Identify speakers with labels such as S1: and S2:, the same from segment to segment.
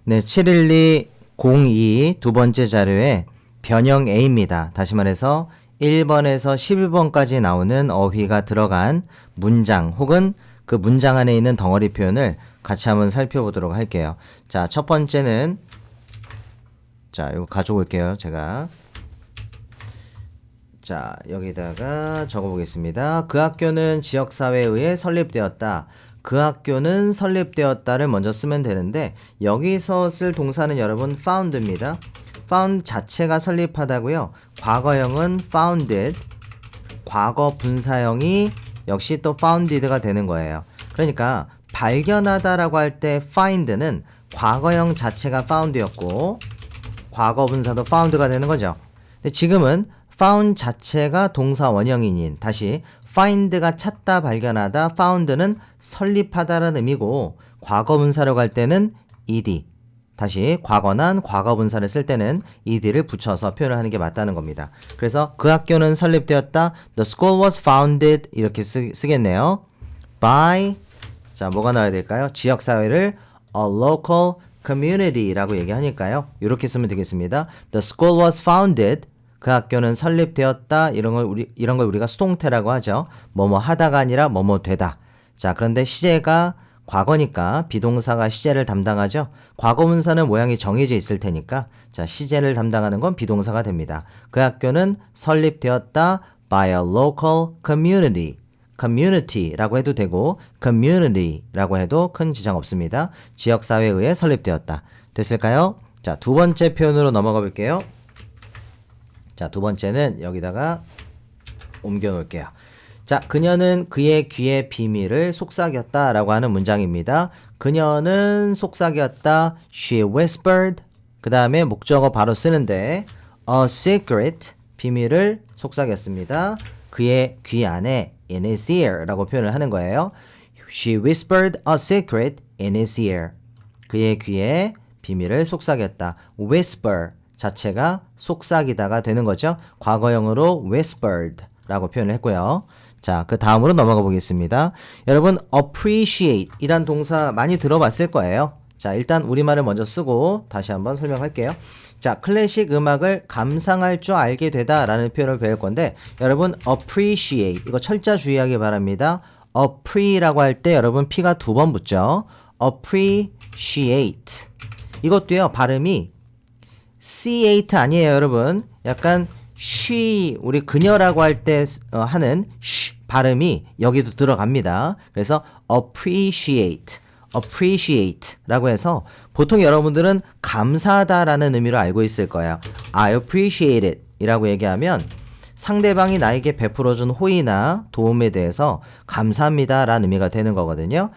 S1: 네, 71202 두 번째 자료에 변형 A입니다. 다시 말해서 1번에서 11번까지 나오는 어휘가 들어간 문장 혹은 그 문장 안에 있는 덩어리 표현을 같이 한번 살펴보도록 할게요. 자, 첫 번째는 자, 이거 가져올게요. 제가 자, 여기다가 적어보겠습니다. 그 학교는 지역사회에 의해 설립되었다. 그 학교는 설립되었다를 먼저 쓰면 되는데 여기서 쓸 동사는 여러분 found입니다. found 자체가 설립하다고요. 과거형은 founded, 과거 분사형이 역시 또 founded가 되는 거예요. 그러니까 발견하다라고 할 때 find는 과거형 자체가 found였고 과거 분사도 found가 되는 거죠. 근데 지금은 found 자체가 동사 원형인 다시 find가 찾다 발견하다 found는 설립하다라는 의미고 과거 분사로 갈 때는 ed 다시 과거난 과거 분사를 쓸 때는 ed를 붙여서 표현을 하는 게 맞다는 겁니다. 그래서 그 학교는 설립되었다. The school was founded 이렇게 쓰겠네요. by 자 뭐가 나와야 될까요? 지역사회를 a local community라고 얘기하니까요. 이렇게 쓰면 되겠습니다. The school was founded 그 학교는 설립되었다. 이런 걸 우리가 수동태라고 하죠. 뭐뭐 하다가 아니라 뭐뭐 되다. 자, 그런데 시제가 과거니까 비동사가 시제를 담당하죠. 과거 분사는 모양이 정해져 있을 테니까 자, 시제를 담당하는 건 비동사가 됩니다. 그 학교는 설립되었다 by a local community. community라고 해도 되고 community라고 해도 큰 지장 없습니다. 지역사회에 의해 설립되었다. 됐을까요? 자, 두 번째 표현으로 넘어가 볼게요. 자, 두 번째는 여기다가 옮겨 놓을게요. 자, 그녀는 그의 귀의 비밀을 속삭였다 라고 하는 문장입니다. 그녀는 속삭였다. She whispered. 그 다음에 목적어 바로 쓰는데 a secret, 비밀을 속삭였습니다. 그의 귀 안에 in his ear 라고 표현을 하는 거예요. She whispered a secret in his ear. 그의 귀에 비밀을 속삭였다. whisper 자체가 속삭이다가 되는 거죠. 과거형으로 whispered 라고 표현을 했고요. 자, 그 다음으로 넘어가 보겠습니다. 여러분 appreciate 이란 동사 많이 들어봤을 거예요. 자, 일단 우리말을 먼저 쓰고 다시 한번 설명할게요. 자, 클래식 음악을 감상할 줄 알게 되다 라는 표현을 배울 건데 여러분 appreciate 이거 철자 주의하기 바랍니다. appre라고 할 때 여러분 P가 두 번 붙죠. appreciate 이것도요 발음이 C8 아니에요 여러분. 약간 she 우리 그녀라고 할 때 하는 쉬 발음이 여기도 들어갑니다. 그래서 appreciate 라고 해서 보통 여러분들은 감사하다 라는 의미로 알고 있을 거예요. I appreciate it 이라고 얘기하면 상대방이 나에게 베풀어준 호의나 도움에 대해서 감사합니다 라는 의미가 되는 거거든요.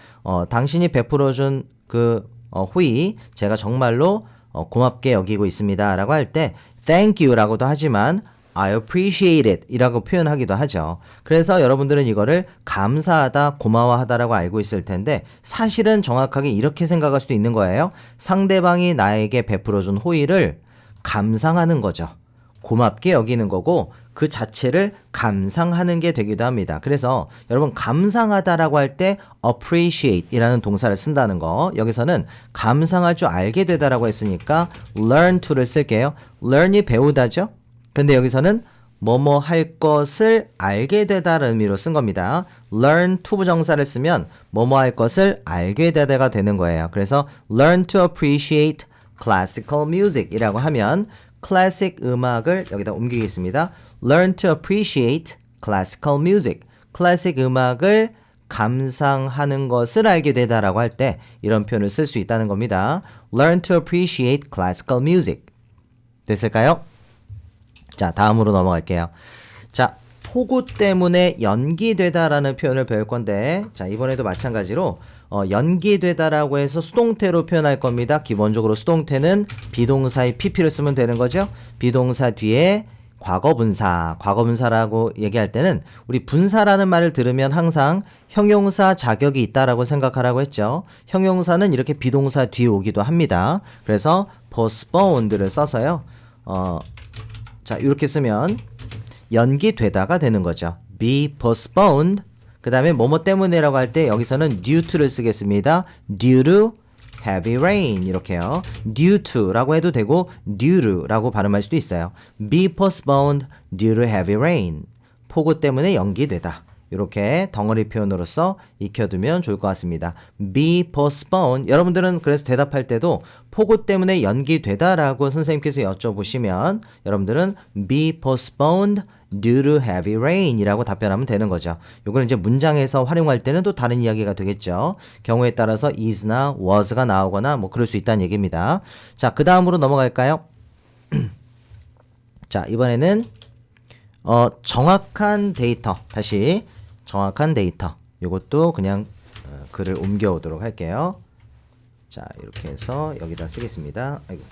S1: 당신이 베풀어준 그 호의 제가 정말로 고맙게 여기고 있습니다 라고 할 때 thank you 라고도 하지만 I appreciate it 이라고 표현하기도 하죠. 그래서 여러분들은 이거를 감사하다 고마워하다 라고 알고 있을 텐데 사실은 정확하게 이렇게 생각할 수도 있는 거예요. 상대방이 나에게 베풀어준 호의를 감상하는 거죠. 고맙게 여기는 거고 그 자체를 감상하는 게 되기도 합니다. 그래서 여러분 감상하다라고 할 때 appreciate 이라는 동사를 쓴다는 거 여기서는 감상할 줄 알게 되다라고 했으니까 learn to를 쓸게요. learn이 배우다죠. 근데 여기서는 뭐뭐 할 것을 알게 되다라는 의미로 쓴 겁니다. learn to 부정사를 쓰면 뭐뭐 할 것을 알게 되다가 되는 거예요. 그래서 learn to appreciate classical music 이라고 하면 클래식 음악을 여기다 옮기겠습니다. Learn to appreciate classical music. 클래식 음악을 감상하는 것을 알게 되다라고 할 때 이런 표현을 쓸 수 있다는 겁니다. Learn to appreciate classical music. 됐을까요? 자, 다음으로 넘어갈게요. 자, 폭우 때문에 연기되다라는 표현을 배울 건데 자, 이번에도 마찬가지로 연기되다라고 해서 수동태로 표현할 겁니다. 기본적으로 수동태는 비동사의 pp를 쓰면 되는 거죠. 비동사 뒤에 과거분사라고 얘기할 때는 우리 분사라는 말을 들으면 항상 형용사 자격이 있다라고 생각하라고 했죠. 형용사는 이렇게 비동사 뒤에 오기도 합니다. 그래서 postponed를 써서요. 자, 이렇게 쓰면 연기되다가 되는 거죠. be postponed. 그 다음에 뭐뭐 때문에라고 할 때 여기서는 due to를 쓰겠습니다. due to heavy rain 이렇게요. due to 라고 해도 되고 due to 라고 발음할 수도 있어요. be postponed due to heavy rain. 폭우 때문에 연기되다. 이렇게 덩어리 표현으로서 익혀두면 좋을 것 같습니다. be postponed. 여러분들은 그래서 대답할 때도 폭우 때문에 연기되다라고 선생님께서 여쭤보시면 여러분들은 be postponed due to heavy rain 이라고 답변하면 되는 거죠. 이걸 이제 문장에서 활용할 때는 또 다른 이야기가 되겠죠. 경우에 따라서 is나 was가 나오거나 뭐 그럴 수 있다는 얘기입니다. 자, 그 다음으로 넘어갈까요? 자, 이번에는 정확한 데이터. 다시 정확한 데이터. 이것도 그냥 글을 옮겨오도록 할게요. 자, 이렇게 해서 여기다 쓰겠습니다. 아이고.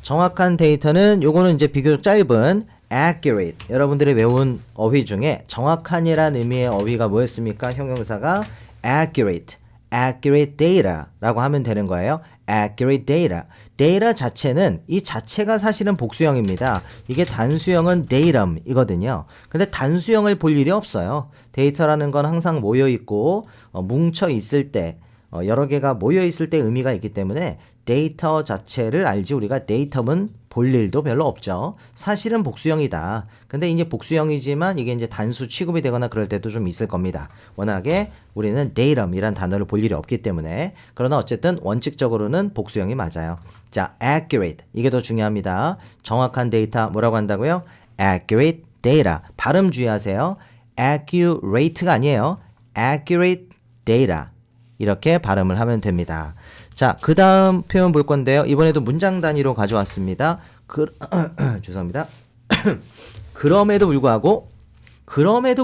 S1: 정확한 데이터는 요거는 이제 비교적 짧은 accurate. 여러분들이 외운 어휘 중에 정확한이라는 의미의 어휘가 뭐였습니까? 형용사가 accurate data라고 하면 되는 거예요. accurate data. 데이터 자체는 이 자체가 사실은 복수형입니다. 이게 단수형은 datum이거든요. 근데 단수형을 볼 일이 없어요. 데이터라는 건 항상 모여 있고 뭉쳐 있을 때 여러 개가 모여 있을 때 의미가 있기 때문에 데이터 자체를 알지 우리가 데이텀은 볼 일도 별로 없죠. 사실은 복수형이다. 근데 이제 복수형이지만 이게 이제 단수 취급이 되거나 그럴 때도 좀 있을 겁니다. 워낙에 우리는 datum이란 단어를 볼 일이 없기 때문에. 그러나 어쨌든 원칙적으로는 복수형이 맞아요. 자, accurate. 이게 더 중요합니다. 정확한 데이터 뭐라고 한다고요? accurate data. 발음 주의하세요. accurate가 아니에요. accurate data. 이렇게 발음을 하면 됩니다. 자, 그 다음 표현 볼 건데요. 이번에도 문장 단위로 가져왔습니다. 죄송합니다. 그럼에도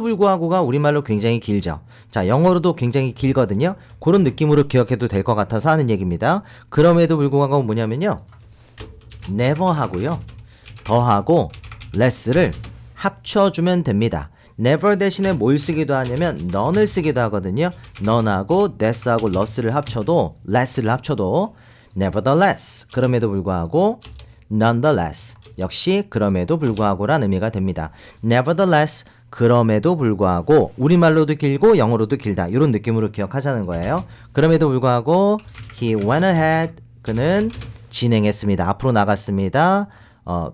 S1: 불구하고가 우리말로 굉장히 길죠. 자, 영어로도 굉장히 길거든요. 그런 느낌으로 기억해도 될 것 같아서 하는 얘기입니다. 그럼에도 불구하고가 뭐냐면요. never 하고요. 더하고 less를 합쳐주면 됩니다. never 대신에 뭘 쓰기도 하냐면 none을 쓰기도 하거든요. none하고 that하고 less를 합쳐도 nevertheless 그럼에도 불구하고 nonetheless 역시 그럼에도 불구하고란 의미가 됩니다. nevertheless 그럼에도 불구하고 우리말로도 길고 영어로도 길다 이런 느낌으로 기억하자는 거예요. 그럼에도 불구하고 he went ahead 그는 진행했습니다. 앞으로 나갔습니다.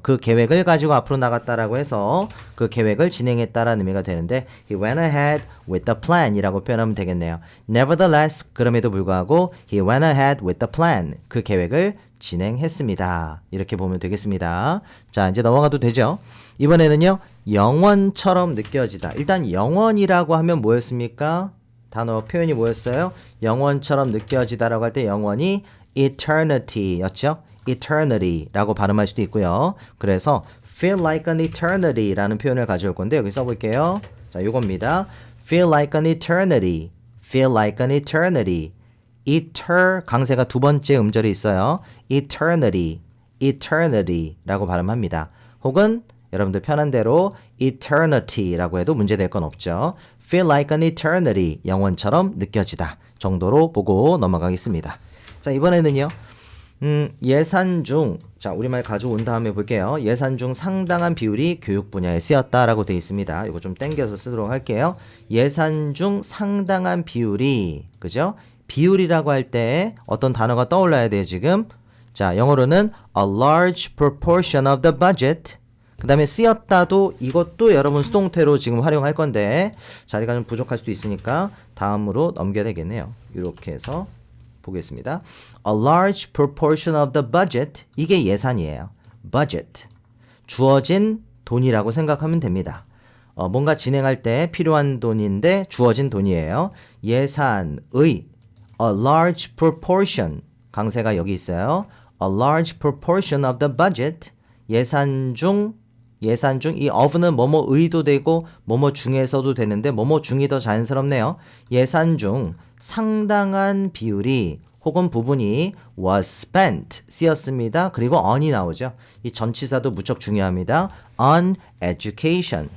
S1: 그 계획을 가지고 앞으로 나갔다라고 해서 그 계획을 진행했다라는 의미가 되는데 he went ahead with the plan 이라고 표현하면 되겠네요. nevertheless 그럼에도 불구하고 he went ahead with the plan 그 계획을 진행했습니다. 이렇게 보면 되겠습니다. 자, 이제 넘어가도 되죠. 이번에는요. 영원처럼 느껴지다. 일단 영원이라고 하면 뭐였습니까? 단어 표현이 뭐였어요? 영원처럼 느껴지다라고 할 때 영원이 eternity였죠. eternity라고 발음할 수도 있고요. 그래서 feel like an eternity라는 표현을 가져올 건데 여기 써볼게요. 자, 요겁니다. feel like an eternity. feel like an eternity. 강세가 두 번째 음절이 있어요. eternity라고 발음합니다. 혹은 여러분들 편한 대로 eternity라고 해도 문제될 건 없죠. feel like an eternity. 영원처럼 느껴지다 정도로 보고 넘어가겠습니다. 자, 이번에는요. 예산 중, 자, 우리말 가져온 다음에 볼게요. 예산 중 상당한 비율이 교육 분야에 쓰였다라고 되어 있습니다. 이거 좀 땡겨서 쓰도록 할게요. 예산 중 상당한 비율이, 그죠? 비율이라고 할 때 어떤 단어가 떠올라야 돼요, 지금. 자, 영어로는 a large proportion of the budget. 그 다음에 쓰였다도 이것도 여러분 수동태로 지금 활용할 건데 자리가 좀 부족할 수도 있으니까 다음으로 넘겨야 되겠네요. 이렇게 해서 보겠습니다. A large proportion of the budget. 이게 예산이에요. budget. 주어진 돈이라고 생각하면 됩니다. 뭔가 진행할 때 필요한 돈인데 주어진 돈이에요. 예산의 a large proportion. 강세가 여기 있어요. A large proportion of the budget. 예산 중 이 of는 뭐뭐의도 되고 뭐뭐 중에서도 되는데 뭐뭐 중이 더 자연스럽네요. 예산 중 상당한 비율이 혹은 부분이 was spent 쓰였습니다. 그리고 on이 나오죠. 이 전치사도 무척 중요합니다. on education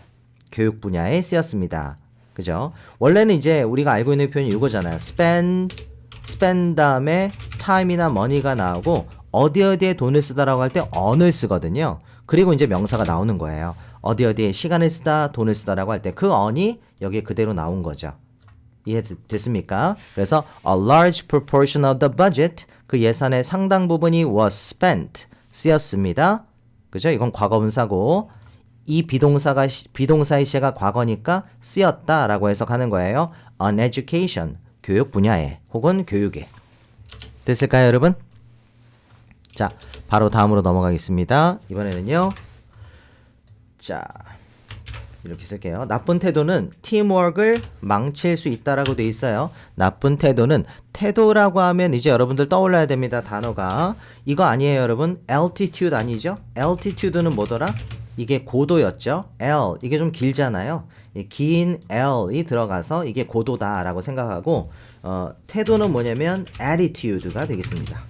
S1: 교육 분야에 쓰였습니다. 그죠? 원래는 이제 우리가 알고 있는 표현이 이거잖아요. spend 다음에 time이나 money가 나오고 어디에 돈을 쓰다라고 할 때 on을 쓰거든요. 그리고 이제 명사가 나오는 거예요. 어디에 시간을 쓰다, 돈을 쓰다라고 할 때 그 on이 여기에 그대로 나온 거죠. 이해됐습니까? 그래서 a large proportion of the budget, 그 예산의 상당 부분이 was spent, 쓰였습니다. 그죠? 이건 과거분사고 이 비동사의 시가 과거니까 쓰였다라고 해석하는 거예요. on education, 교육 분야에 혹은 교육에. 됐을까요, 여러분? 자, 바로 다음으로 넘어가겠습니다. 이번에는요. 자, 이렇게 쓸게요. 나쁜 태도는 팀워크를 망칠 수 있다라고 돼 있어요. 나쁜 태도는 태도라고 하면 이제 여러분들 떠올려야 됩니다. 단어가 이거 아니에요, 여러분. altitude 아니죠? altitude는 뭐더라? 이게 고도였죠. L 이게 좀 길잖아요. 긴 L이 들어가서 이게 고도다라고 생각하고 태도는 뭐냐면 attitude가 되겠습니다.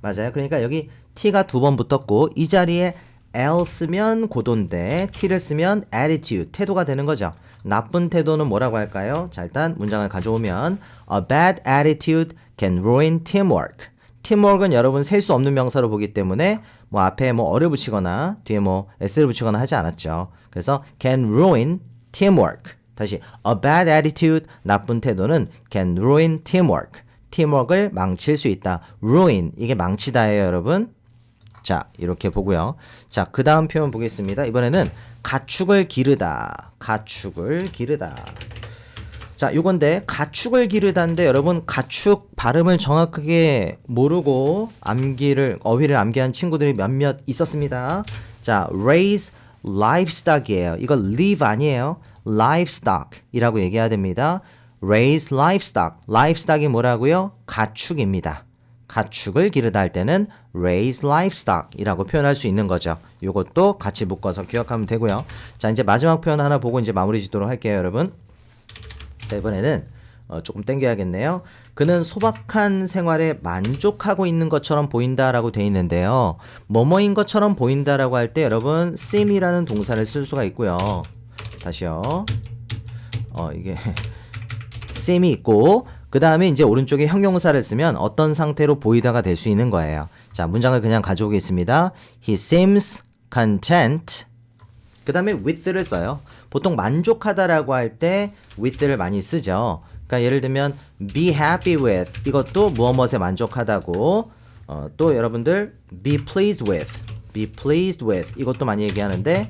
S1: 맞아요. 그러니까 여기 T가 두 번 붙었고 이 자리에 L 쓰면 고도인데 T를 쓰면 attitude, 태도가 되는 거죠. 나쁜 태도는 뭐라고 할까요? 자, 일단 문장을 가져오면 A bad attitude can ruin teamwork. teamwork은 여러분 셀 수 없는 명사로 보기 때문에 뭐 앞에 뭐 어를 붙이거나 뒤에 뭐 s를 붙이거나 하지 않았죠. 그래서 can ruin teamwork. 다시 A bad attitude, 나쁜 태도는 can ruin teamwork. teamwork을 망칠 수 있다. ruin, 이게 망치다예요, 여러분. 자, 이렇게 보고요. 자, 그 다음 표현 보겠습니다. 이번에는 가축을 기르다. 가축을 기르다. 자, 요건데 가축을 기르다인데 여러분 가축 발음을 정확하게 모르고 어휘를 암기한 친구들이 몇몇 있었습니다. 자, raise livestock이에요. 이거 live 아니에요. livestock 이라고 얘기해야 됩니다. raise livestock. livestock이 뭐라고요? 가축입니다. 가축을 기르다 할 때는 raise livestock 이라고 표현할 수 있는 거죠. 요것도 같이 묶어서 기억하면 되고요. 자, 이제 마지막 표현 하나 보고 이제 마무리 짓도록 할게요, 여러분. 자, 이번에는 조금 땡겨야겠네요. 그는 소박한 생활에 만족하고 있는 것처럼 보인다라고 돼 있는데요. 뭐뭐인 것처럼 보인다라고 할 때 여러분 seem이라는 동사를 쓸 수가 있고요. 다시요. 이게 seem이 있고 그 다음에 이제 오른쪽에 형용사를 쓰면 어떤 상태로 보이다가 될 수 있는 거예요. 자, 문장을 그냥 가져오겠습니다. He seems content. 그 다음에 with를 써요. 보통 만족하다라고 할 때 with를 많이 쓰죠. 그러니까 예를 들면 be happy with 이것도 무엇무엇에 만족하다고 또 여러분들 be pleased with 이것도 많이 얘기하는데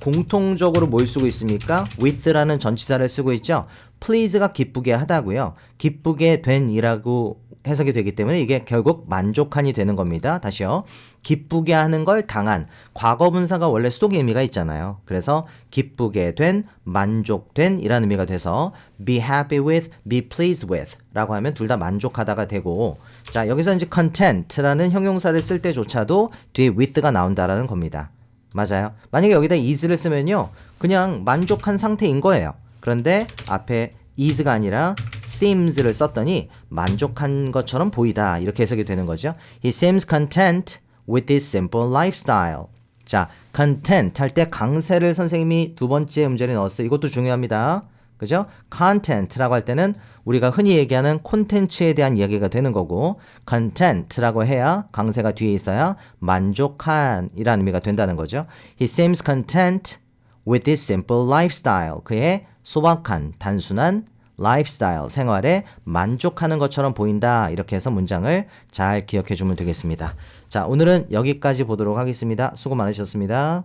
S1: 공통적으로 뭘 쓰고 있습니까? with라는 전치사를 쓰고 있죠. please가 기쁘게 하다고요. 기쁘게 된 이라고 해석이 되기 때문에 이게 결국 만족한이 되는 겁니다. 다시요. 기쁘게 하는 걸 당한. 과거분사가 원래 수동의 의미가 있잖아요. 그래서 기쁘게 된, 만족된 이라는 의미가 돼서 be happy with, be pleased with 라고 하면 둘 다 만족하다가 되고 자, 여기서 이제 content라는 형용사를 쓸 때조차도 뒤에 with가 나온다라는 겁니다. 맞아요. 만약에 여기다 is를 쓰면요. 그냥 만족한 상태인 거예요. 그런데 앞에 is가 아니라 seems를 썼더니 만족한 것처럼 보이다 이렇게 해석이 되는 거죠. He seems content with his simple lifestyle. 자, content 할 때 강세를 선생님이 두 번째 음절에 넣었어요. 이것도 중요합니다. 그죠? content라고 할 때는 우리가 흔히 얘기하는 콘텐츠에 대한 이야기가 되는 거고 content라고 해야 강세가 뒤에 있어야 만족한 이라는 의미가 된다는 거죠. He seems content with his simple lifestyle. 그의 소박한, 단순한 lifestyle, 생활에 만족하는 것처럼 보인다. 이렇게 해서 문장을 잘 기억해 주면 되겠습니다. 자, 오늘은 여기까지 보도록 하겠습니다. 수고 많으셨습니다.